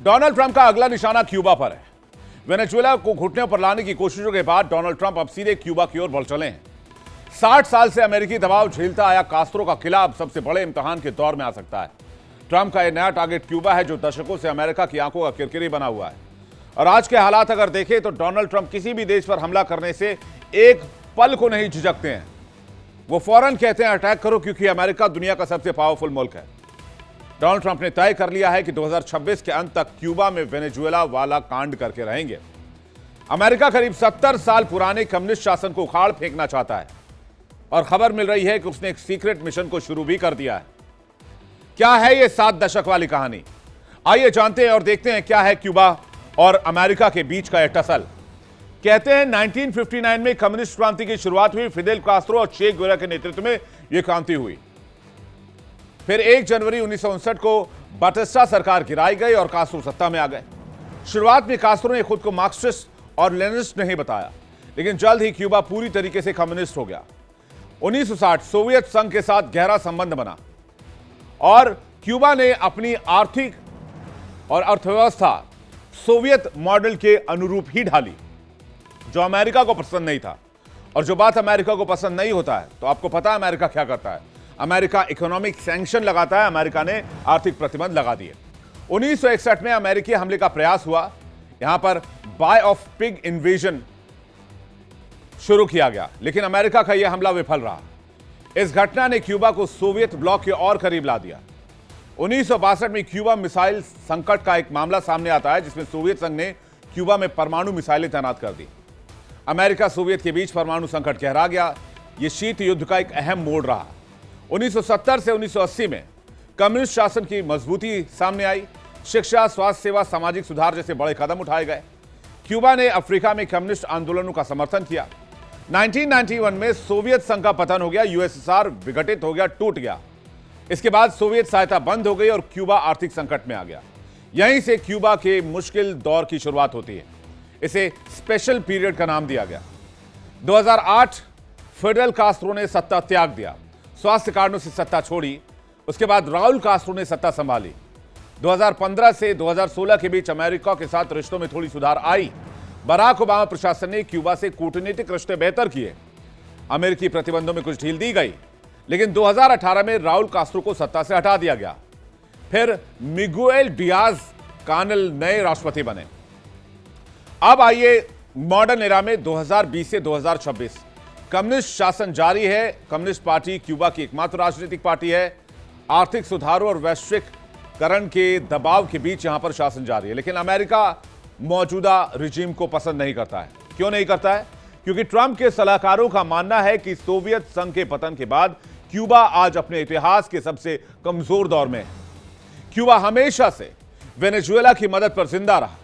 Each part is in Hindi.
डोनाल्ड ट्रंप का अगला निशाना क्यूबा पर है। वेनेजुएला को घुटने पर लाने की कोशिशों के बाद डोनाल्ड ट्रंप अब सीधे क्यूबा की ओर बढ़ चले हैं। 60 साल से अमेरिकी दबाव झेलता आया कास्त्रो का किला अब सबसे बड़े इम्तिहान के दौर में आ सकता है। ट्रंप का यह नया टारगेट क्यूबा है, जो दशकों से अमेरिका की आंखों का किरकिरी बना हुआ है। और आज के हालात अगर देखें तो डोनाल्ड ट्रंप किसी भी देश पर हमला करने से एक पल को नहीं झिझकते हैं। वो फौरन कहते हैं अटैक करो, क्योंकि अमेरिका दुनिया का सबसे पावरफुल मुल्क है। डोनाल्ड ट्रंप ने तय कर लिया है कि 2026 के अंत तक क्यूबा में वेनेजुएला वाला कांड करके रहेंगे। अमेरिका करीब 70 साल पुराने कम्युनिस्ट शासन को उखाड़ फेंकना चाहता है और खबर मिल रही है कि उसने एक सीक्रेट मिशन को शुरू भी कर दिया है। क्या है यह 7 दशक वाली कहानी? आइए जानते हैं और देखते हैं क्या है क्यूबा और अमेरिका के बीच का यह टसल। कहते हैं 1959 में कम्युनिस्ट क्रांति की शुरुआत हुई। फिदेल कास्त्रो और चे गुवेरा के नेतृत्व में यह क्रांति हुई। फिर 1 जनवरी 1959 को बाटिस्टा सरकार गिराई गई और कास्त्रो सत्ता में आ गए। शुरुआत में कास्त्रो ने खुद को मार्क्सिस्ट और लेनिनिस्ट नहीं बताया, लेकिन जल्द ही क्यूबा पूरी तरीके से कम्युनिस्ट हो गया। 1960 सोवियत संघ के साथ गहरा संबंध बना और क्यूबा ने अपनी आर्थिक और अर्थव्यवस्था सोवियत मॉडल के अनुरूप ही ढाली, जो अमेरिका को पसंद नहीं था। और जो बात अमेरिका को पसंद नहीं होता है, तो आपको पता है अमेरिका क्या करता है? अमेरिका इकोनॉमिक सैंक्शन लगाता है। अमेरिका ने आर्थिक प्रतिबंध लगा दिए। 1961 में अमेरिकी हमले का प्रयास हुआ। यहां पर बाय ऑफ पिग इन्वेजन शुरू किया गया, लेकिन अमेरिका का यह हमला विफल रहा। इस घटना ने क्यूबा को सोवियत ब्लॉक के और करीब ला दिया। 1962 में क्यूबा मिसाइल संकट का एक मामला सामने आता है, जिसमें सोवियत संघ ने क्यूबा में परमाणु मिसाइलें तैनात कर दी। अमेरिका सोवियत के बीच परमाणु संकट गहरा गया। यह शीत युद्ध का एक अहम मोड़ रहा। 1970 से 1980 में कम्युनिस्ट शासन की मजबूती सामने आई। शिक्षा, स्वास्थ्य सेवा, सामाजिक सुधार जैसे बड़े कदम उठाए गए। क्यूबा ने अफ्रीका में कम्युनिस्ट आंदोलनों का समर्थन किया। 1991 में सोवियत संघ का पतन हो गया। यूएसएसआर विघटित हो गया, टूट गया। इसके बाद सोवियत सहायता बंद हो गई और क्यूबा आर्थिक संकट में आ गया। यहीं से क्यूबा के मुश्किल दौर की शुरुआत होती है। इसे स्पेशल पीरियड का नाम दिया गया। 2008 फिडेल कास्त्रो ने सत्ता त्याग दिया, स्वास्थ्य कारणों से सत्ता छोड़ी। उसके बाद राउल कास्त्रो ने सत्ता संभाली। 2015 से 2016 के बीच अमेरिका के साथ रिश्तों में थोड़ी सुधार आई। बराक ओबामा प्रशासन ने क्यूबा से कूटनीतिक रिश्ते बेहतर किए। अमेरिकी प्रतिबंधों में कुछ ढील दी गई, लेकिन 2018 में राउल कास्त्रो को सत्ता से हटा दिया गया। फिर मिगुएल डियाज कानल नए राष्ट्रपति बने। अब आइए मॉडर्न एरा में 2020 से 2026 कम्युनिस्ट शासन जारी है। कम्युनिस्ट पार्टी क्यूबा की एकमात्र राजनीतिक पार्टी है। आर्थिक सुधारों और वैश्विकरण के दबाव के बीच यहां पर शासन जारी है, लेकिन अमेरिका मौजूदा रिजीम को पसंद नहीं करता है। क्यों नहीं करता है? क्योंकि ट्रंप के सलाहकारों का मानना है कि सोवियत संघ के पतन के बाद क्यूबा आज अपने इतिहास के सबसे कमजोर दौर में है। क्यूबा हमेशा से वेनेजुएला की मदद पर जिंदा रहा,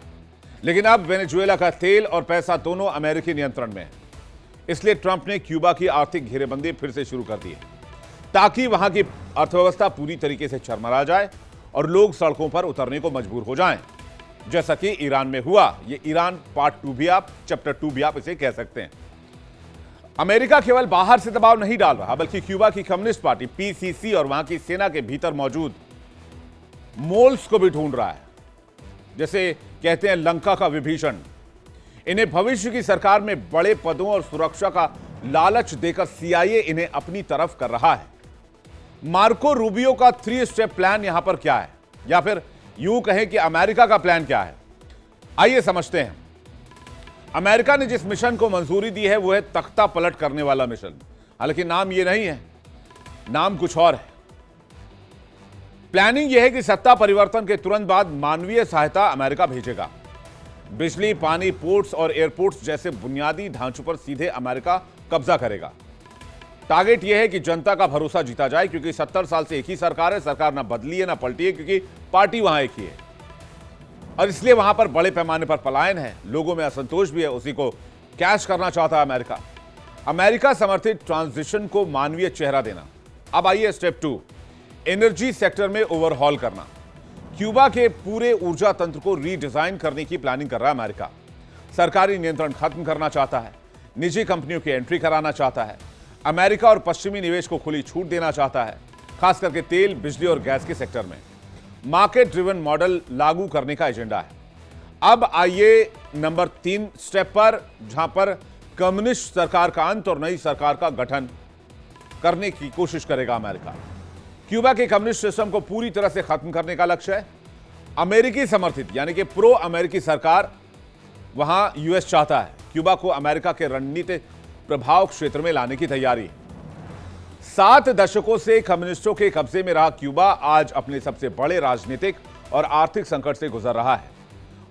लेकिन अब वेनेजुएला का तेल और पैसा दोनों अमेरिकी नियंत्रण में है। इसलिए ट्रंप ने क्यूबा की आर्थिक घेरेबंदी फिर से शुरू कर दी है, ताकि वहां की अर्थव्यवस्था पूरी तरीके से चरमरा जाए और लोग सड़कों पर उतरने को मजबूर हो जाएं, जैसा कि ईरान में हुआ। ये ईरान पार्ट 2 भी आप, चैप्टर 2 भी आप इसे कह सकते हैं। अमेरिका केवल बाहर से दबाव नहीं डाल रहा, बल्कि क्यूबा की कम्युनिस्ट पार्टी पीसीसी और वहां की सेना के भीतर मौजूद मोल्स को भी ढूंढ रहा है। जैसे कहते हैं लंका का विभीषण। इन्हें भविष्य की सरकार में बड़े पदों और सुरक्षा का लालच देकर सीआईए इन्हें अपनी तरफ कर रहा है। मार्को रूबियो का 3 स्टेप प्लान यहां पर क्या है, या फिर यूं कहें कि अमेरिका का प्लान क्या है? आइए समझते हैं। अमेरिका ने जिस मिशन को मंजूरी दी है वो है तख्ता पलट करने वाला मिशन। हालांकि नाम ये नहीं है, नाम कुछ और है। प्लानिंग यह है कि सत्ता परिवर्तन के तुरंत बाद मानवीय सहायता अमेरिका भेजेगा। बिजली, पानी, पोर्ट्स और एयरपोर्ट्स जैसे बुनियादी ढांचों पर सीधे अमेरिका कब्जा करेगा। टारगेट यह है कि जनता का भरोसा जीता जाए, क्योंकि 70 साल से एक ही सरकार है। सरकार ना बदली है ना पलटी है, क्योंकि पार्टी वहां एक ही है और इसलिए वहां पर बड़े पैमाने पर पलायन है। लोगों में असंतोष भी है, उसी को कैश करना चाहता है अमेरिका। अमेरिका समर्थित ट्रांजिशन को मानवीय चेहरा देना। अब आइए स्टेप 2, एनर्जी सेक्टर में ओवरहॉल करना। क्यूबा के पूरे ऊर्जा तंत्र को रीडिजाइन करने की प्लानिंग कर रहा है अमेरिका। सरकारी नियंत्रण खत्म करना चाहता है, निजी कंपनियों की एंट्री कराना चाहता है। अमेरिका और पश्चिमी निवेश को खुली छूट देना चाहता है, खास करके तेल, बिजली और गैस के सेक्टर में। मार्केट ड्रिवन मॉडल लागू करने का एजेंडा है। अब आइए नंबर 3 स्टेप पर, जहां पर कम्युनिस्ट सरकार का अंत और नई सरकार का गठन करने की कोशिश करेगा अमेरिका। क्यूबा के कम्युनिस्ट सिस्टम को पूरी तरह से खत्म करने का लक्ष्य है। अमेरिकी समर्थित यानी कि प्रो अमेरिकी सरकार वहां यूएस चाहता है। क्यूबा को अमेरिका के रणनीतिक प्रभाव क्षेत्र में लाने की तैयारी है। 7 दशकों से कम्युनिस्टों के कब्जे में रहा क्यूबा आज अपने सबसे बड़े राजनीतिक और आर्थिक संकट से गुजर रहा है,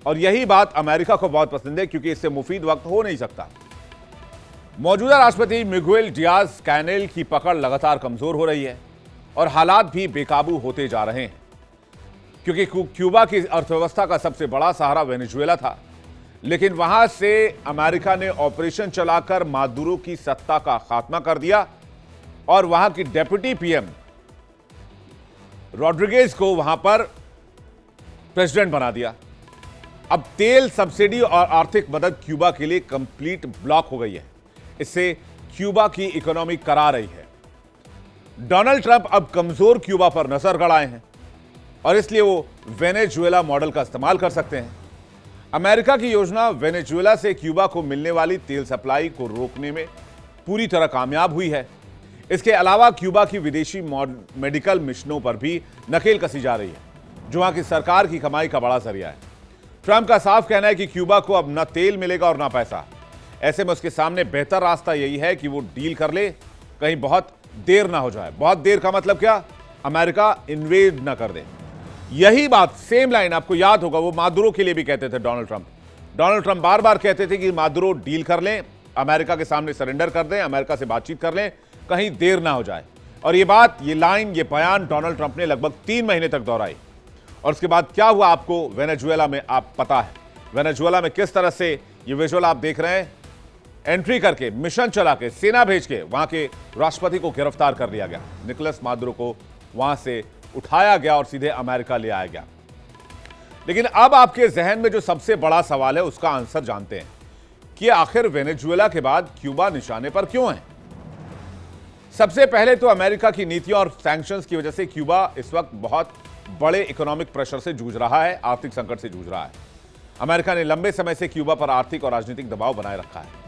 और यही बात अमेरिका को बहुत पसंद है, क्योंकि इससे मुफीद वक्त हो नहीं सकता। मौजूदा राष्ट्रपति मिगुएल डियाज कैनेल की पकड़ लगातार कमजोर हो रही है और हालात भी बेकाबू होते जा रहे हैं, क्योंकि क्यूबा की अर्थव्यवस्था का सबसे बड़ा सहारा वेनेजुएला था, लेकिन वहां से अमेरिका ने ऑपरेशन चलाकर मादुरो की सत्ता का खात्मा कर दिया और वहां की डेप्यूटी पीएम रॉड्रिगेज को वहां पर प्रेसिडेंट बना दिया। अब तेल सब्सिडी और आर्थिक मदद क्यूबा के लिए कंप्लीट ब्लॉक हो गई है। इससे क्यूबा की इकोनॉमी करा रही है। डोनाल्ड ट्रंप अब कमजोर क्यूबा पर नजर गड़ाए हैं और इसलिए वो वेनेजुएला मॉडल का इस्तेमाल कर सकते हैं। अमेरिका की योजना वेनेजुएला से क्यूबा को मिलने वाली तेल सप्लाई को रोकने में पूरी तरह कामयाब हुई है। इसके अलावा क्यूबा की विदेशी मेडिकल मिशनों पर भी नकेल कसी जा रही है, जो वहां की सरकार की कमाई का बड़ा जरिया है। ट्रंप का साफ कहना है कि क्यूबा को अब न तेल मिलेगा और न पैसा। ऐसे में उसके सामने बेहतर रास्ता यही है कि वो डील कर ले, कहीं बहुत देर ना हो जाए। बहुत देर का मतलब क्या? अमेरिका इन्वेड ना कर दे। यही बात, सेम लाइन आपको याद होगा, वो मादुरो के लिए भी कहते थे डोनाल्ड ट्रंप। डोनाल्ड ट्रंप बार बार कहते थे कि मादुरो डील कर लें, अमेरिका के सामने सरेंडर कर दें, अमेरिका से बातचीत कर लें, कहीं देर ना हो जाए। और ये बात, ये लाइन, ये बयान डोनाल्ड ट्रंप ने लगभग 3 महीने तक दोहराई। और उसके बाद क्या हुआ आपको वेनेजुएला में आप पता है। वेनेजुएला में किस तरह से ये विजुअल आप देख रहे हैं, एंट्री करके, मिशन चला के, सेना भेज के वहां के राष्ट्रपति को गिरफ्तार कर लिया गया। निकोलस मादुरो को वहां से उठाया गया और सीधे अमेरिका ले आया गया। लेकिन अब आपके जहन में जो सबसे बड़ा सवाल है, उसका आंसर जानते हैं कि आखिर वेनेजुएला के बाद क्यूबा निशाने पर क्यों है। सबसे पहले तो अमेरिका की नीतियों और सैंक्शंस की वजह से क्यूबा इस वक्त बहुत बड़े इकोनॉमिक प्रेशर से जूझ रहा है, आर्थिक संकट से जूझ रहा है। अमेरिका ने लंबे समय से क्यूबा पर आर्थिक और राजनीतिक दबाव बनाए रखा है।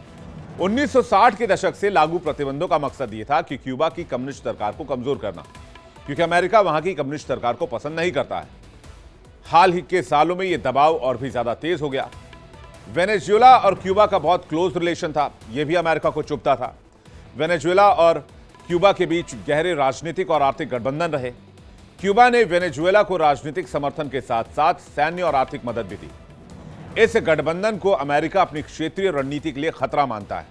1960 के दशक से लागू प्रतिबंधों का मकसद यह था कि क्यूबा की कम्युनिस्ट सरकार को कमजोर करना, क्योंकि अमेरिका वहां की कम्युनिस्ट सरकार को पसंद नहीं करता है। हाल ही के सालों में यह दबाव और भी ज्यादा तेज हो गया। वेनेजुएला और क्यूबा का बहुत क्लोज रिलेशन था, यह भी अमेरिका को चुभता था। वेनेजुएला और क्यूबा के बीच गहरे राजनीतिक और आर्थिक गठबंधन रहे। क्यूबा ने वेनेजुएला को राजनीतिक समर्थन के साथ साथ सैन्य और आर्थिक मदद भी दी। इस गठबंधन को अमेरिका अपनी क्षेत्रीय रणनीति के लिए खतरा मानता है।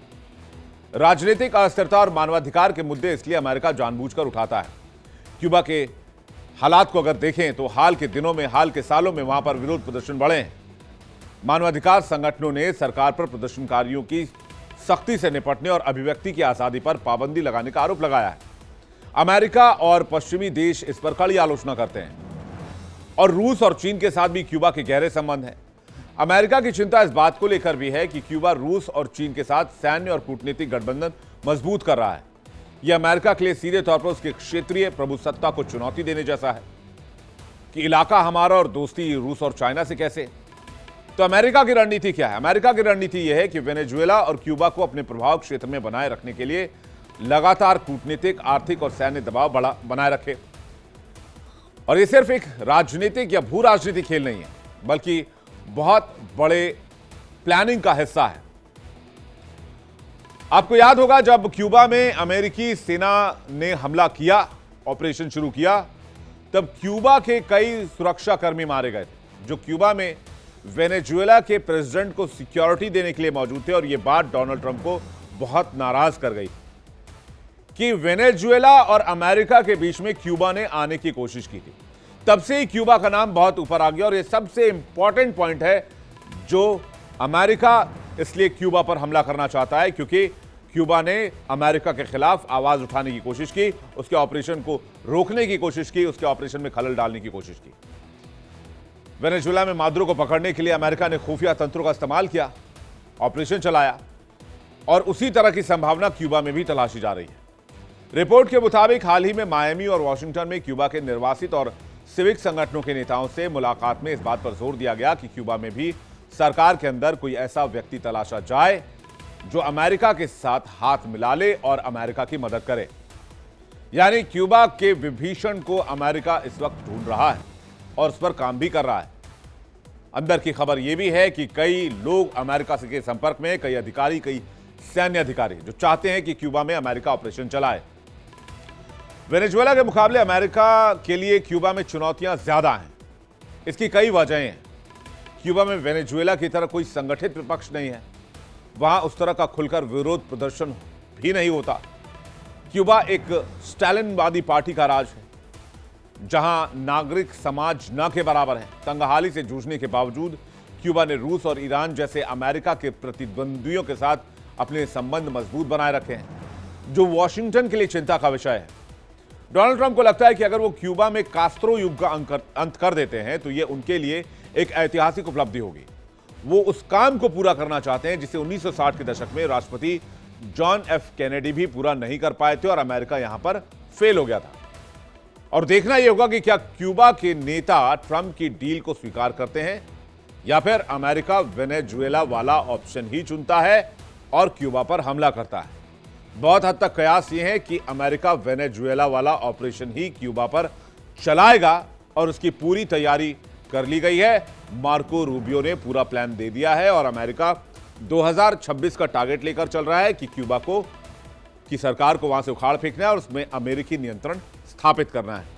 राजनीतिक अस्थिरता और मानवाधिकार के मुद्दे इसलिए अमेरिका जानबूझकर उठाता है। क्यूबा के हालात को अगर देखें तो हाल के दिनों में, हाल के सालों में वहां पर विरोध प्रदर्शन बढ़े हैं। मानवाधिकार संगठनों ने सरकार पर प्रदर्शनकारियों की सख्ती से निपटने और अभिव्यक्ति की आजादी पर पाबंदी लगाने का आरोप लगाया है। अमेरिका और पश्चिमी देश इस पर कड़ी आलोचना करते हैं और रूस और चीन के साथ भी क्यूबा के गहरे संबंध हैं। अमेरिका की चिंता इस बात को लेकर भी है कि क्यूबा रूस और चीन के साथ सैन्य और कूटनीतिक गठबंधन मजबूत कर रहा है। यह अमेरिका के लिए सीधे तौर पर उसके क्षेत्रीय प्रभुसत्ता को चुनौती देने जैसा है कि इलाका हमारा और दोस्ती रूस और चाइना से कैसे। तो अमेरिका की रणनीति क्या है? अमेरिका की रणनीति यह है कि वेनेजुएला और क्यूबा को अपने प्रभाव क्षेत्र में बनाए रखने के लिए लगातार कूटनीतिक, आर्थिक और सैन्य दबाव बनाए रखे। और यह सिर्फ एक राजनीतिक या भू राजनीतिक खेल नहीं है, बल्कि बहुत बड़े प्लानिंग का हिस्सा है। आपको याद होगा जब क्यूबा में अमेरिकी सेना ने हमला किया, ऑपरेशन शुरू किया, तब क्यूबा के कई सुरक्षाकर्मी मारे गए थे, जो क्यूबा में वेनेजुएला के प्रेसिडेंट को सिक्योरिटी देने के लिए मौजूद थे। और यह बात डोनाल्ड ट्रंप को बहुत नाराज कर गई कि वेनेजुएला और अमेरिका के बीच में क्यूबा ने आने की कोशिश की थी। तब से ही क्यूबा का नाम बहुत ऊपर आ गया और यह सबसे इंपॉर्टेंट पॉइंट है जो अमेरिका इसलिए क्यूबा पर हमला करना चाहता है, क्योंकि क्यूबा ने अमेरिका के खिलाफ आवाज उठाने की कोशिश की, उसके ऑपरेशन को रोकने की कोशिश की, उसके ऑपरेशन में खलल डालने की कोशिश की। वेनेजुएला में मादुरो को पकड़ने के लिए अमेरिका ने खुफिया तंत्रों का इस्तेमाल किया, ऑपरेशन चलाया और उसी तरह की संभावना क्यूबा में भी तलाशी जा रही है। रिपोर्ट के मुताबिक हाल ही में मायामी और वॉशिंगटन में क्यूबा के निर्वासित और सिविक संगठनों के नेताओं से मुलाकात में इस बात पर जोर दिया गया कि क्यूबा में भी सरकार के अंदर कोई ऐसा व्यक्ति तलाशा जाए जो अमेरिका के साथ हाथ मिला ले और अमेरिका की मदद करे। यानी क्यूबा के विभीषण को अमेरिका इस वक्त ढूंढ रहा है और उस पर काम भी कर रहा है। अंदर की खबर यह भी है कि कई लोग अमेरिका से के संपर्क में, कई अधिकारी, कई सैन्य अधिकारी जो चाहते हैं कि क्यूबा में अमेरिका ऑपरेशन चलाए। वेनेजुएला के मुकाबले अमेरिका के लिए क्यूबा में चुनौतियां ज्यादा हैं। इसकी कई वजहें हैं। क्यूबा में वेनेजुएला की तरह कोई संगठित विपक्ष नहीं है। वहां उस तरह का खुलकर विरोध प्रदर्शन भी नहीं होता। क्यूबा एक स्टालिनवादी पार्टी का राज है, जहां नागरिक समाज न के बराबर है। तंगहाली से जूझने के बावजूद क्यूबा ने रूस और ईरान जैसे अमेरिका के प्रतिद्वंद्वियों के साथ अपने संबंध मजबूत बनाए रखे हैं, जो वॉशिंगटन के लिए चिंता का विषय है। डोनाल्ड ट्रंप को लगता है कि अगर वो क्यूबा में कास्त्रो युग का अंत कर देते हैं तो ये उनके लिए एक ऐतिहासिक उपलब्धि होगी। वो उस काम को पूरा करना चाहते हैं जिसे 1960 के दशक में राष्ट्रपति जॉन एफ कैनेडी भी पूरा नहीं कर पाए थे और अमेरिका यहां पर फेल हो गया था। और देखना यह होगा कि क्या क्यूबा के नेता ट्रंप की डील को स्वीकार करते हैं या फिर अमेरिका वेनेजुएला वाला ऑप्शन ही चुनता है और क्यूबा पर हमला करता है। बहुत हद तक कयास यह है कि अमेरिका वेनेजुएला वाला ऑपरेशन ही क्यूबा पर चलाएगा और उसकी पूरी तैयारी कर ली गई है। मार्को रूबियो ने पूरा प्लान दे दिया है और अमेरिका 2026 का टारगेट लेकर चल रहा है कि क्यूबा की सरकार को वहां से उखाड़ फेंकना है और उसमें अमेरिकी नियंत्रण स्थापित करना है।